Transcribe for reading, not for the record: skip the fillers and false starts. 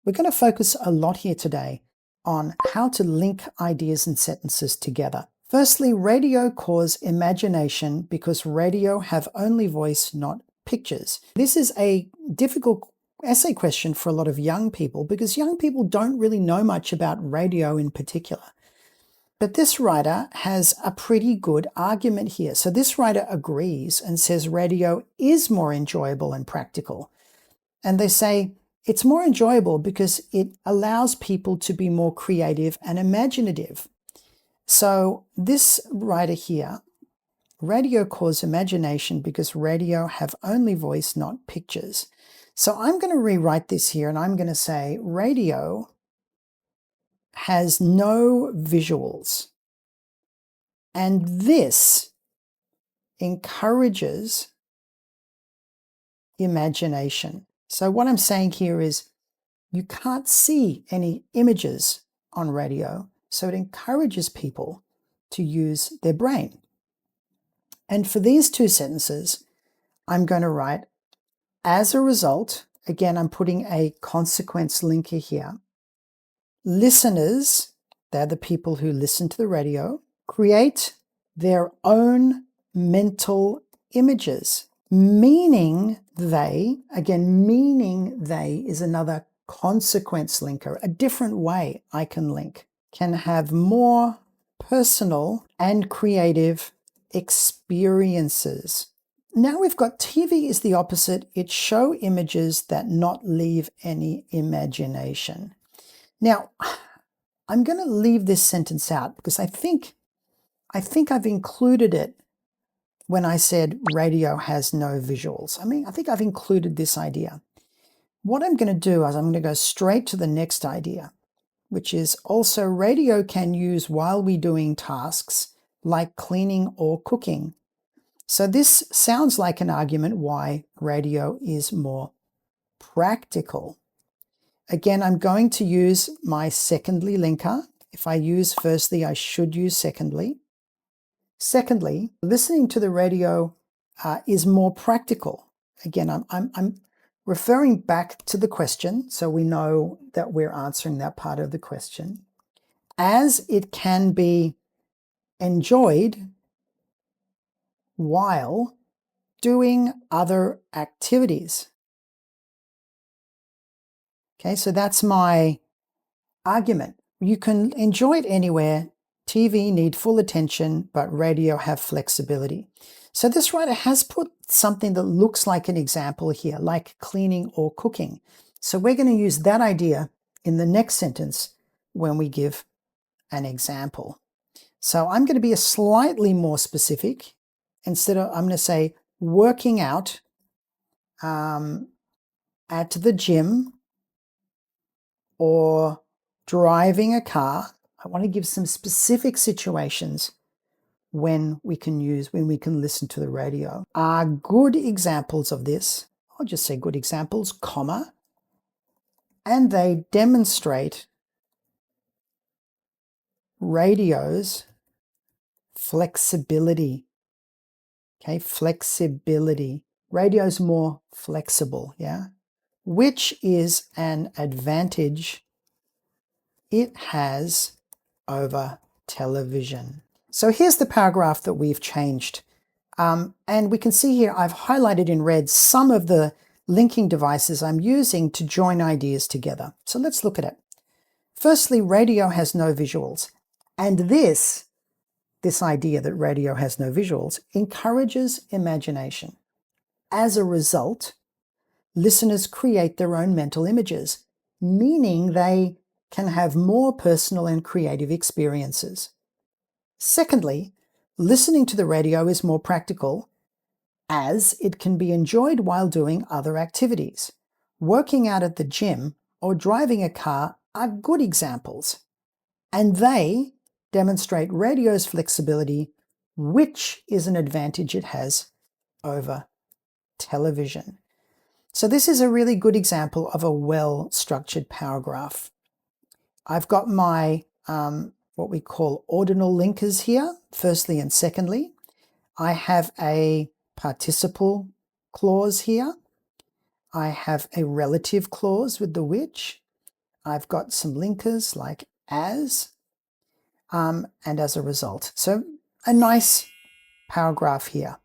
We're going to focus a lot here today on how to link ideas and sentences together. Firstly, radio cause imagination because radio have only voice, not pictures. This is a difficult essay question for a lot of young people because young people don't really know much about radio in particular. But this writer has a pretty good argument here. So this writer agrees and says radio is more enjoyable and practical. And they say it's more enjoyable because it allows people to be more creative and imaginative. So this writer here, radio cause imagination because radio have only voice, not pictures. So I'm going to rewrite this here and I'm going to say radio has no visuals. And this encourages imagination. So what I'm saying here is you can't see any images on radio, so it encourages people to use their brain. And for these two sentences, I'm going to write, as a result, again, I'm putting a consequence linker here. Listeners, they're the people who listen to the radio, create their own mental images, meaning they, again, meaning they is another consequence linker, a different way I can link, can have more personal and creative experiences. Now we've got TV is the opposite. It show images that not leave any imagination. Now, I'm going to leave this sentence out because I think I've included it when I said radio has no visuals. I think I've included this idea. What I'm going to do is I'm going to go straight to the next idea, which is also radio can use while we're doing tasks like cleaning or cooking. So this sounds like an argument why radio is more practical. Again, I'm going to use my secondly linker. If I use firstly, I should use secondly. Secondly, listening to the radio is more practical. Again, I'm referring back to the question so we know that we're answering that part of the question. As it can be enjoyed while doing other activities. Okay, so that's my argument. You can enjoy it anywhere. TV need full attention, but radio have flexibility. So this writer has put something that looks like an example here, like cleaning or cooking. So we're going to use that idea in the next sentence when we give an example. So I'm going to be slightly more specific. Instead of, I'm going to say working out at the gym or driving a car. I want to give some specific situations when we can listen to the radio. Are good examples of this. I'll just say good examples, comma, and they demonstrate radio's flexibility. Okay, flexibility. Radio's more flexible, yeah? Which is an advantage it has over television. So here's the paragraph that we've changed. And we can see here I've highlighted in red some of the linking devices I'm using to join ideas together. So let's look at it. Firstly, radio has no visuals. And this idea that radio has no visuals encourages imagination. As a result, listeners create their own mental images, meaning they can have more personal and creative experiences. Secondly, listening to the radio is more practical as it can be enjoyed while doing other activities. Working out at the gym or driving a car are good examples, and they demonstrate radio's flexibility, which is an advantage it has over television. So this is a really good example of a well-structured paragraph. I've got my what we call ordinal linkers here, firstly and secondly. I have a participle clause here. I have a relative clause with the which. I've got some linkers like as, and as a result. So a nice paragraph here.